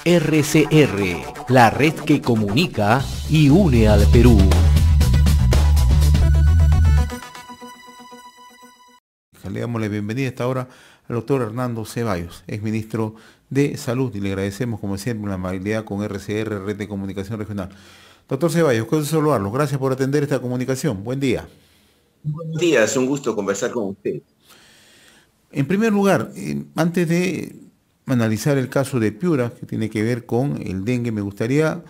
RCR, la red que comunica y une al Perú. Le damos la bienvenida a esta hora al doctor Hernando Ceballos, exministro de Salud, y le agradecemos como siempre la amabilidad con RCR, Red de Comunicación Regional. Doctor Ceballos, quiero saludarlo. Gracias por atender esta comunicación. Buen día. Buenos días, un gusto conversar con usted. En primer lugar, antes de analizar el caso de Piura, que tiene que ver con el dengue, me gustaría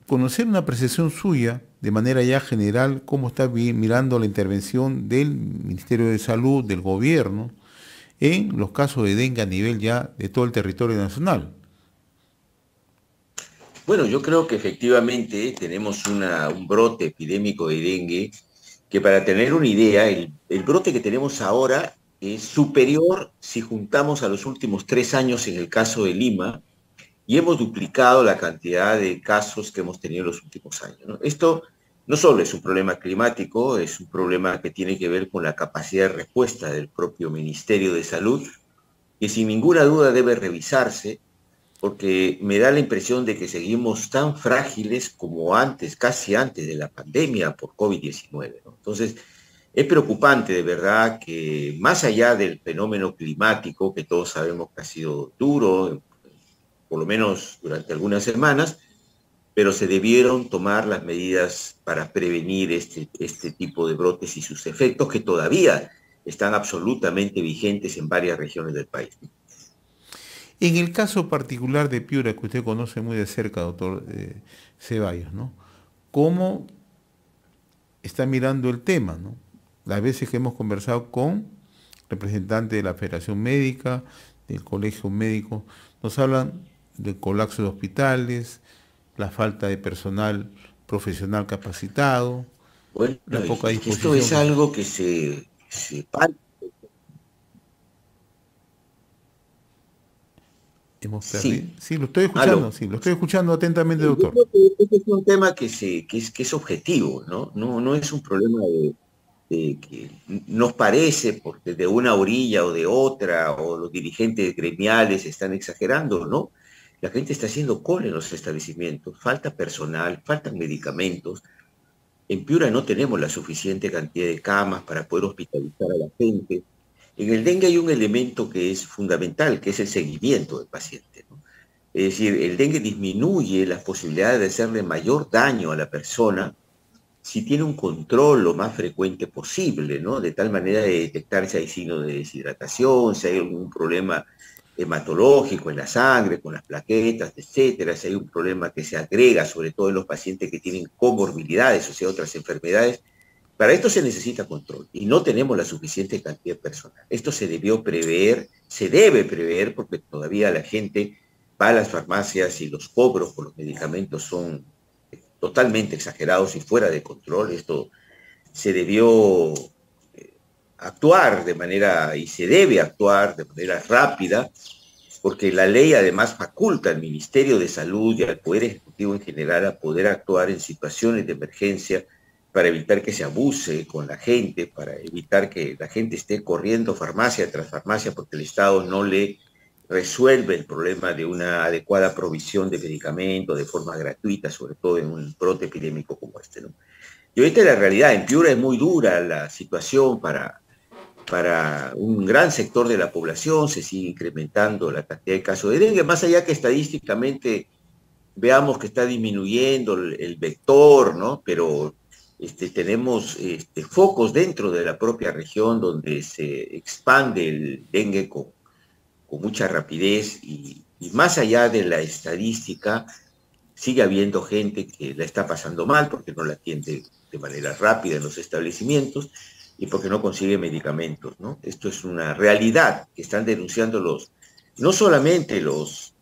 conocer una apreciación suya de manera ya general, cómo está mirando la intervención del Ministerio de Salud, del gobierno, en los casos de dengue a nivel ya de todo el territorio nacional. Bueno, yo creo que efectivamente tenemos un brote epidémico de dengue que, para tener una idea, el brote que tenemos ahora es superior si juntamos a los últimos 3 años en el caso de Lima, y hemos duplicado la cantidad de casos que hemos tenido en los últimos años, ¿no? Esto no solo es un problema climático, es un problema que tiene que ver con la capacidad de respuesta del propio Ministerio de Salud, que sin ninguna duda debe revisarse, porque me da la impresión de que seguimos tan frágiles como antes, casi antes de la pandemia por COVID-19, ¿no? Entonces, es preocupante de verdad que, más allá del fenómeno climático, que todos sabemos que ha sido duro, por lo menos durante algunas semanas, pero se debieron tomar las medidas para prevenir este tipo de brotes y sus efectos, que todavía están absolutamente vigentes en varias regiones del país. En el caso particular de Piura, que usted conoce muy de cerca, doctor Ceballos, ¿no? ¿Cómo está mirando el tema, ¿no? Las veces que hemos conversado con representantes de la Federación Médica, del Colegio Médico, nos hablan del colapso de hospitales, la falta de personal profesional capacitado, bueno, la poca disposición. Esto es algo que se hemos perdido. Sí, lo estoy escuchando, sí, lo estoy escuchando atentamente, doctor. Yo creo que este es un tema que es objetivo, ¿no? No es un problema de que nos parece porque de una orilla o de otra, o los dirigentes gremiales están exagerando, ¿no? La gente está haciendo cola en los establecimientos, falta personal, faltan medicamentos. En Piura no tenemos la suficiente cantidad de camas para poder hospitalizar a la gente. En el dengue hay un elemento que es fundamental, que es el seguimiento del paciente, ¿no? Es decir, el dengue disminuye las posibilidades de hacerle mayor daño a la persona si tiene un control lo más frecuente posible, ¿no? De tal manera de detectar si hay signos de deshidratación, si hay algún problema hematológico en la sangre, con las plaquetas, etcétera, si hay un problema que se agrega, sobre todo en los pacientes que tienen comorbilidades, o sea, otras enfermedades. Para esto se necesita control y no tenemos la suficiente cantidad de personal. Esto se debió prever, se debe prever, porque todavía la gente va a las farmacias y los cobros por los medicamentos son totalmente exagerados y fuera de control. Esto se debió actuar de manera, y se debe actuar de manera rápida, porque la ley además faculta al Ministerio de Salud y al Poder Ejecutivo en general a poder actuar en situaciones de emergencia para evitar que se abuse con la gente, para evitar que la gente esté corriendo farmacia tras farmacia porque el Estado no le resuelve el problema de una adecuada provisión de medicamentos de forma gratuita, sobre todo en un brote epidémico como este, ¿no? Y ahorita la realidad, en Piura es muy dura la situación para un gran sector de la población, se sigue incrementando la cantidad de casos de dengue, más allá que estadísticamente veamos que está disminuyendo el vector, ¿no? Pero tenemos focos dentro de la propia región donde se expande el dengue con mucha rapidez, y más allá de la estadística, sigue habiendo gente que la está pasando mal porque no la atiende de manera rápida en los establecimientos y porque no consigue medicamentos, ¿no? Esto es una realidad que están denunciando no solamente los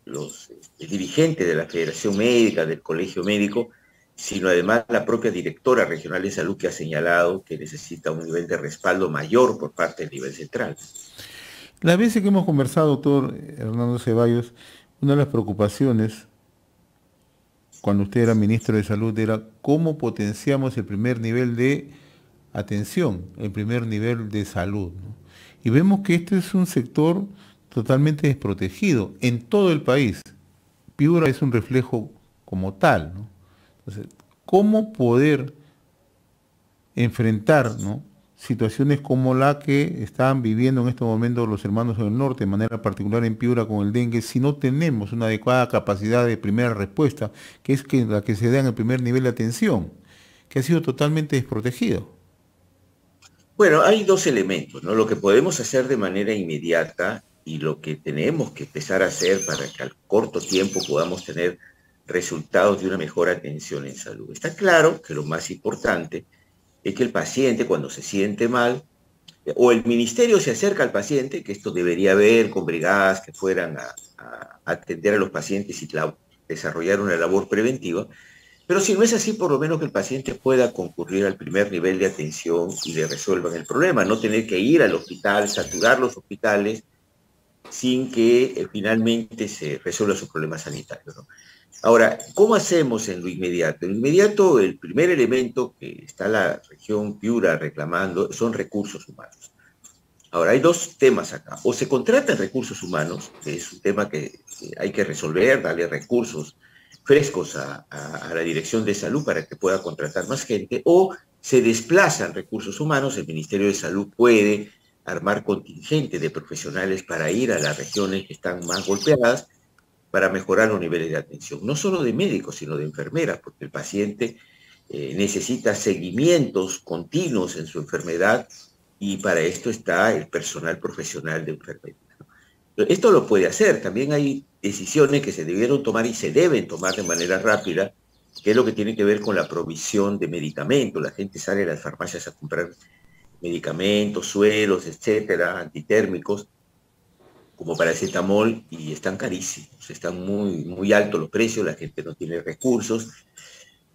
dirigentes de la Federación Médica, del Colegio Médico, sino además la propia directora regional de salud, que ha señalado que necesita un nivel de respaldo mayor por parte del nivel central. Las veces que hemos conversado, doctor Hernando Ceballos, una de las preocupaciones cuando usted era ministro de Salud era cómo potenciamos el primer nivel de atención, el primer nivel de salud, ¿no? Y vemos que este es un sector totalmente desprotegido en todo el país. Piura es un reflejo como tal, ¿no? Entonces, ¿cómo poder enfrentar, ¿no?, situaciones como la que están viviendo en estos momentos los hermanos del norte, de manera particular en Piura con el dengue, si no tenemos una adecuada capacidad de primera respuesta, que es la que se da en el primer nivel de atención, que ha sido totalmente desprotegido? Bueno, hay dos elementos, ¿no? Lo que podemos hacer de manera inmediata y lo que tenemos que empezar a hacer para que al corto tiempo podamos tener resultados de una mejor atención en salud. Está claro que lo más importante es que el paciente, cuando se siente mal, o el ministerio se acerca al paciente, que esto debería haber con brigadas que fueran a atender a los pacientes y desarrollar una labor preventiva, pero si no es así, por lo menos que el paciente pueda concurrir al primer nivel de atención y le resuelvan el problema, no tener que ir al hospital, saturar los hospitales sin que finalmente se resuelva su problema sanitario, ¿no? Ahora, ¿cómo hacemos en lo inmediato? En lo inmediato, el primer elemento que está la región Piura reclamando son recursos humanos. Ahora, hay dos temas acá. O se contratan recursos humanos, que es un tema que hay que resolver, darle recursos frescos a la Dirección de Salud para que pueda contratar más gente, o se desplazan recursos humanos, el Ministerio de Salud puede armar contingente de profesionales para ir a las regiones que están más golpeadas para mejorar los niveles de atención, no solo de médicos, sino de enfermeras, porque el paciente necesita seguimientos continuos en su enfermedad y para esto está el personal profesional de enfermería. Esto lo puede hacer, también hay decisiones que se debieron tomar y se deben tomar de manera rápida, que es lo que tiene que ver con la provisión de medicamentos. La gente sale a las farmacias a comprar medicamentos, sueros, etcétera, antitérmicos, como paracetamol, y están carísimos, están muy, muy altos los precios, la gente no tiene recursos.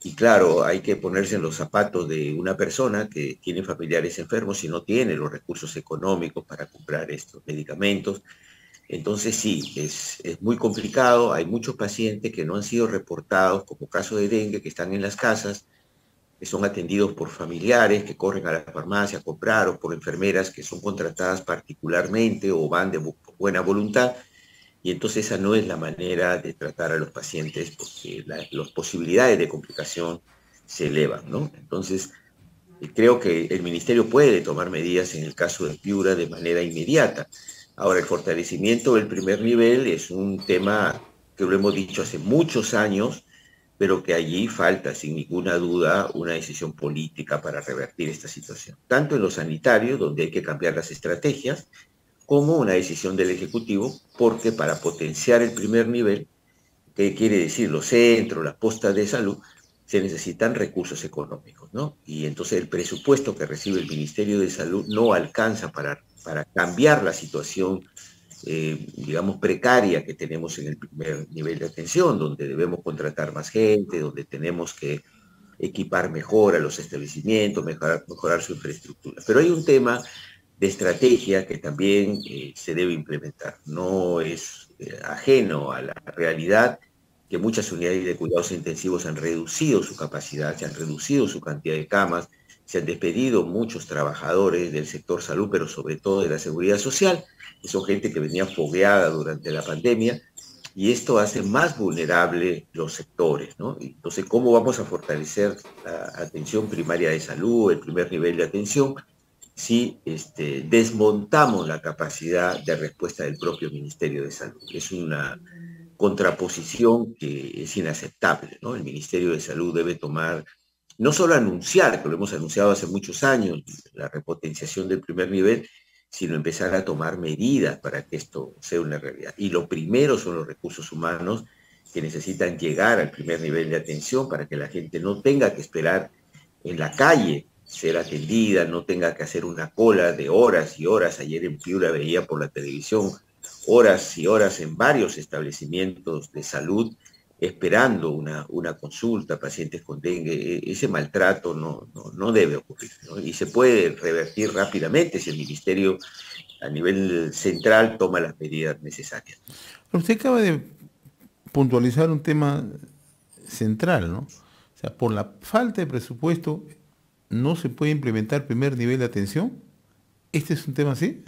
Y claro, hay que ponerse en los zapatos de una persona que tiene familiares enfermos y no tiene los recursos económicos para comprar estos medicamentos. Entonces sí, es muy complicado. Hay muchos pacientes que no han sido reportados como caso de dengue, que están en las casas, que son atendidos por familiares que corren a la farmacia a comprar, o por enfermeras que son contratadas particularmente o van de buena voluntad. Y entonces esa no es la manera de tratar a los pacientes, porque las posibilidades de complicación se elevan, ¿no? Entonces, creo que el ministerio puede tomar medidas en el caso de Piura de manera inmediata. Ahora, el fortalecimiento del primer nivel es un tema que lo hemos dicho hace muchos años, pero que allí falta, sin ninguna duda, una decisión política para revertir esta situación. Tanto en lo sanitario, donde hay que cambiar las estrategias, como una decisión del Ejecutivo, porque para potenciar el primer nivel, que quiere decir los centros, las postas de salud, se necesitan recursos económicos, ¿no? Y entonces el presupuesto que recibe el Ministerio de Salud no alcanza para cambiar la situación, digamos, precaria que tenemos en el primer nivel de atención, donde debemos contratar más gente, donde tenemos que equipar mejor a los establecimientos, mejorar su infraestructura. Pero hay un tema de estrategia que también se debe implementar. No es ajeno a la realidad que muchas unidades de cuidados intensivos han reducido su capacidad, se han reducido su cantidad de camas, se han despedido muchos trabajadores del sector salud, pero sobre todo de la seguridad social, que son gente que venía fogueada durante la pandemia, y esto hace más vulnerable los sectores, ¿no? Entonces, ¿cómo vamos a fortalecer la atención primaria de salud, el primer nivel de atención, si desmontamos la capacidad de respuesta del propio Ministerio de Salud? Es una contraposición que es inaceptable, ¿no? El Ministerio de Salud debe tomar, no solo anunciar, que lo hemos anunciado hace muchos años, la repotenciación del primer nivel, sino empezar a tomar medidas para que esto sea una realidad. Y lo primero son los recursos humanos que necesitan llegar al primer nivel de atención para que la gente no tenga que esperar en la calle ser atendida, no tenga que hacer una cola de horas y horas. Ayer en Piura veía por la televisión horas y horas en varios establecimientos de salud esperando una consulta, pacientes con dengue. Ese maltrato no debe ocurrir, ¿no? Y se puede revertir rápidamente si el ministerio a nivel central toma las medidas necesarias. Usted acaba de puntualizar un tema central, ¿no? O sea, por la falta de presupuesto no se puede implementar primer nivel de atención. ¿Este es un tema así?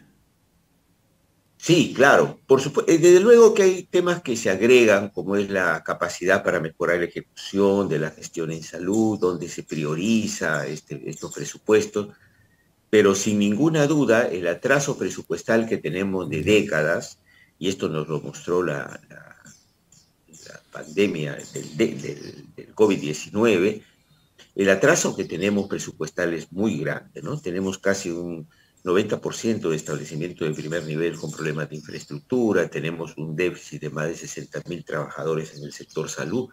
Sí, claro. Por supuesto, desde luego que hay temas que se agregan, como es la capacidad para mejorar la ejecución de la gestión en salud, donde se prioriza estos presupuestos, pero sin ninguna duda el atraso presupuestal que tenemos de décadas, y esto nos lo mostró la pandemia del COVID-19, el atraso que tenemos presupuestal es muy grande, ¿no? Tenemos casi un 90% de establecimiento de primer nivel con problemas de infraestructura, tenemos un déficit de más de 60.000 trabajadores en el sector salud,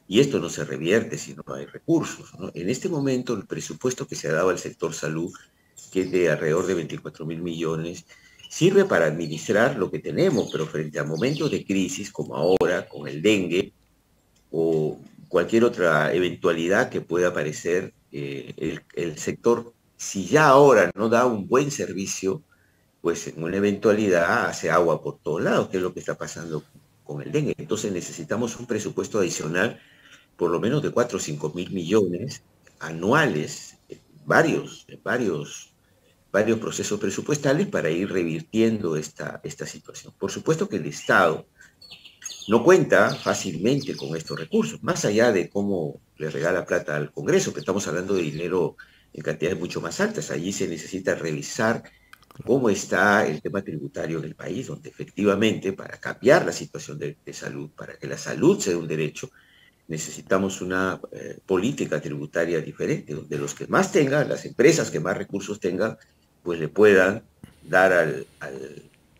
y esto no se revierte si no hay recursos, ¿no? En este momento, el presupuesto que se ha dado al sector salud, que es de alrededor de 24.000 millones, sirve para administrar lo que tenemos, pero frente a momentos de crisis como ahora, con el dengue, o cualquier otra eventualidad que pueda aparecer, el sector, si ya ahora no da un buen servicio, pues en una eventualidad hace agua por todos lados, que es lo que está pasando con el dengue. Entonces necesitamos un presupuesto adicional, por lo menos de 4 o 5 mil millones anuales, varios procesos presupuestales para ir revirtiendo esta situación. Por supuesto que el Estado no cuenta fácilmente con estos recursos, más allá de cómo le regala plata al Congreso, que estamos hablando de dinero en cantidades mucho más altas. Allí se necesita revisar cómo está el tema tributario en el país, donde efectivamente para cambiar la situación de salud, para que la salud sea un derecho, necesitamos una política tributaria diferente, donde los que más tengan, las empresas que más recursos tengan, pues le puedan dar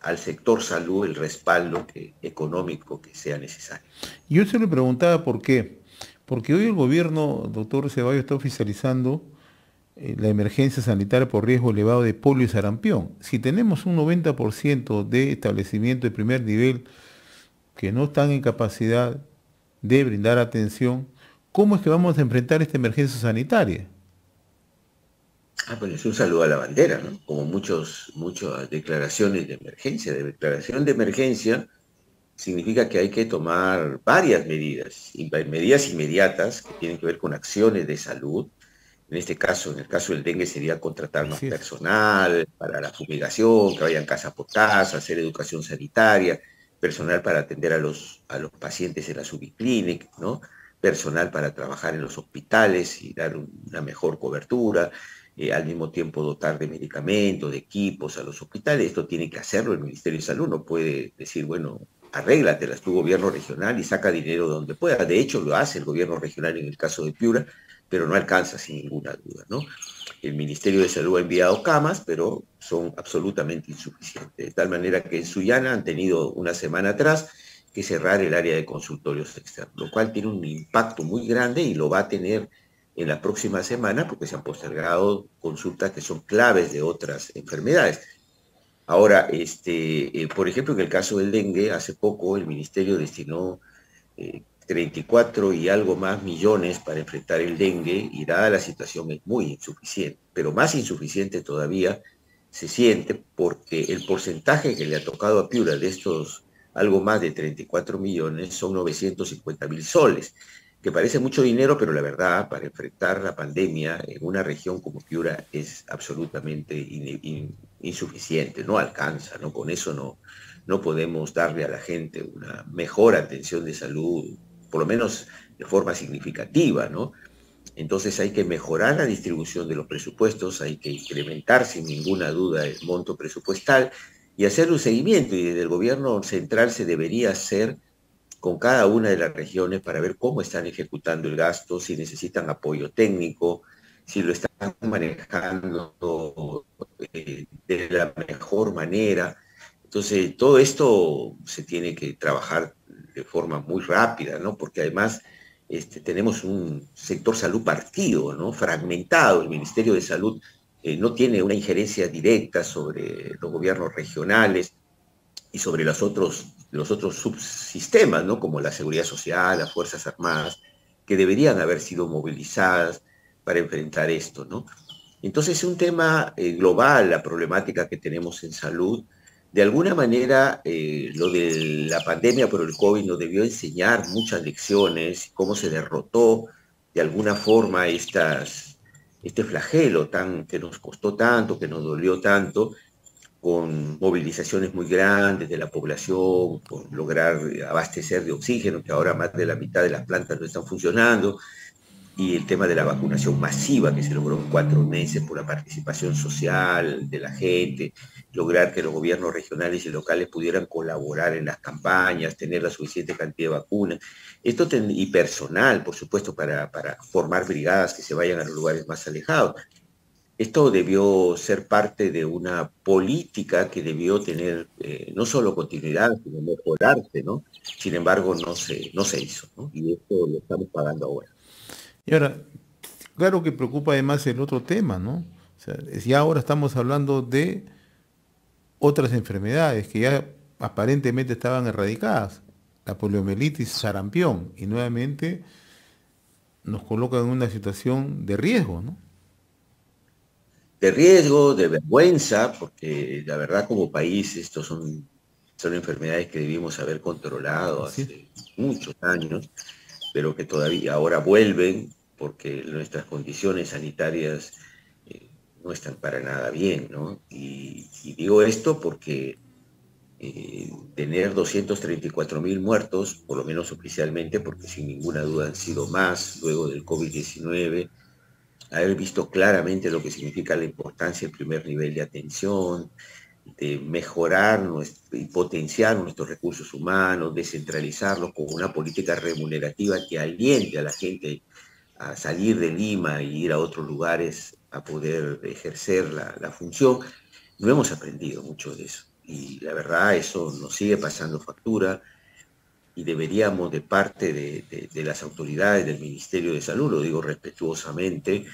al sector salud el respaldo económico que sea necesario. Yo se le preguntaba por qué. Porque hoy el gobierno, doctor Ceballos, está oficializando la emergencia sanitaria por riesgo elevado de polio y sarampión. Si tenemos un 90% de establecimientos de primer nivel que no están en capacidad de brindar atención, ¿cómo es que vamos a enfrentar esta emergencia sanitaria? Pues es un saludo a la bandera, ¿no? Como muchas declaraciones de emergencia. De declaración de emergencia significa que hay que tomar varias medidas, medidas inmediatas que tienen que ver con acciones de salud. En este caso, en el caso del dengue, sería contratar más Así es. personal para la fumigación, que vayan casa por casa, hacer educación sanitaria, personal para atender a los pacientes en la subclínica, ¿no? Personal para trabajar en los hospitales y dar una mejor cobertura, al mismo tiempo dotar de medicamentos, de equipos a los hospitales. Esto tiene que hacerlo el Ministerio de Salud, no puede decir, bueno, arréglatelas tu gobierno regional y saca dinero donde pueda. De hecho, lo hace el gobierno regional en el caso de Piura, pero no alcanza sin ninguna duda, ¿no? El Ministerio de Salud ha enviado camas, pero son absolutamente insuficientes. De tal manera que en Sullana han tenido una semana atrás que cerrar el área de consultorios externos, lo cual tiene un impacto muy grande y lo va a tener en la próxima semana porque se han postergado consultas que son claves de otras enfermedades. Ahora, por ejemplo, en el caso del dengue, hace poco el ministerio destinó 34 y algo más millones para enfrentar el dengue y dada la situación es muy insuficiente, pero más insuficiente todavía se siente porque el porcentaje que le ha tocado a Piura de estos algo más de 34 millones son 950.000 soles, que parece mucho dinero, pero la verdad, para enfrentar la pandemia en una región como Piura es absolutamente insuficiente, no alcanza, ¿no? Con eso no podemos darle a la gente una mejor atención de salud, por lo menos de forma significativa, ¿no? Entonces hay que mejorar la distribución de los presupuestos, hay que incrementar sin ninguna duda el monto presupuestal y hacer un seguimiento, y desde el gobierno central se debería hacer con cada una de las regiones para ver cómo están ejecutando el gasto, si necesitan apoyo técnico, si lo están manejando de la mejor manera. Entonces, todo esto se tiene que trabajar de forma muy rápida, ¿no? Porque además tenemos un sector salud partido, ¿no? Fragmentado. El Ministerio de Salud no tiene una injerencia directa sobre los gobiernos regionales y sobre los otros subsistemas, ¿no? Como la seguridad social, las Fuerzas Armadas, que deberían haber sido movilizadas para enfrentar esto, ¿no? Entonces es un tema global, la problemática que tenemos en salud. De alguna manera, lo de la pandemia por el COVID nos debió enseñar muchas lecciones, cómo se derrotó de alguna forma este flagelo que nos costó tanto, que nos dolió tanto, con movilizaciones muy grandes de la población, con lograr abastecer de oxígeno, que ahora más de la mitad de las plantas no están funcionando, y el tema de la vacunación masiva que se logró en 4 meses por la participación social de la gente, lograr que los gobiernos regionales y locales pudieran colaborar en las campañas, tener la suficiente cantidad de vacunas, y personal, por supuesto, para formar brigadas que se vayan a los lugares más alejados. Esto debió ser parte de una política que debió tener no solo continuidad, sino mejorarse, ¿no? Sin embargo, no se hizo, ¿no? Y esto lo estamos pagando ahora. Y ahora, claro que preocupa además el otro tema, ¿no? O sea, ya ahora estamos hablando de otras enfermedades que ya aparentemente estaban erradicadas, la poliomielitis, sarampión, y nuevamente nos coloca en una situación de riesgo, ¿no? De riesgo, de vergüenza, porque la verdad como país estos son enfermedades que debimos haber controlado Así es. hace muchos años, pero que todavía ahora vuelven porque nuestras condiciones sanitarias no están para nada bien, ¿no? Y digo esto porque tener 234.000 muertos, por lo menos oficialmente, porque sin ninguna duda han sido más luego del COVID-19, haber visto claramente lo que significa la importancia del primer nivel de atención, de mejorar y potenciar nuestros recursos humanos, descentralizarlos con una política remunerativa que aliente a la gente a salir de Lima e ir a otros lugares a poder ejercer la función. No hemos aprendido mucho de eso. Y la verdad, eso nos sigue pasando factura y deberíamos de parte de las autoridades del Ministerio de Salud, lo digo respetuosamente,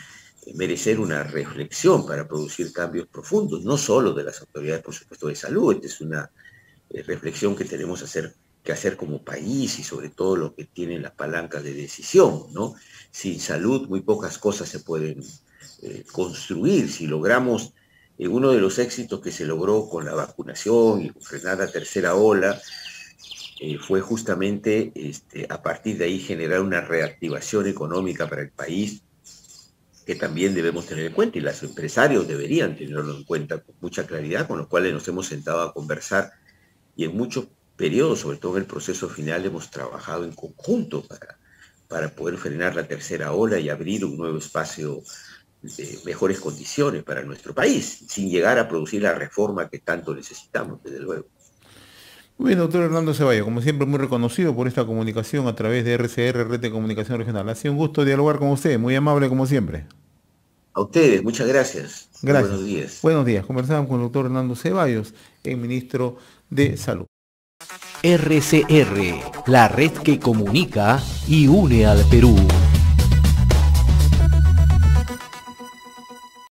merecer una reflexión para producir cambios profundos, no solo de las autoridades, por supuesto, de salud. Esta es una reflexión que tenemos que hacer como país y sobre todo los que tienen las palancas de decisión, ¿no? Sin salud muy pocas cosas se pueden construir. Si logramos uno de los éxitos que se logró con la vacunación y frenar la tercera ola, fue justamente a partir de ahí generar una reactivación económica para el país que también debemos tener en cuenta y los empresarios deberían tenerlo en cuenta con mucha claridad, con los cuales nos hemos sentado a conversar y en muchos periodos, sobre todo en el proceso final, hemos trabajado en conjunto para poder frenar la tercera ola y abrir un nuevo espacio de mejores condiciones para nuestro país, sin llegar a producir la reforma que tanto necesitamos, desde luego. Muy bien, doctor Hernando Ceballos, como siempre muy reconocido por esta comunicación a través de RCR, Red de Comunicación Regional. Ha sido un gusto dialogar con usted, muy amable como siempre. A ustedes, muchas gracias. Gracias. Buenos días. Buenos días. Conversamos con el doctor Hernando Ceballos, el ministro de Salud. RCR, la red que comunica y une al Perú.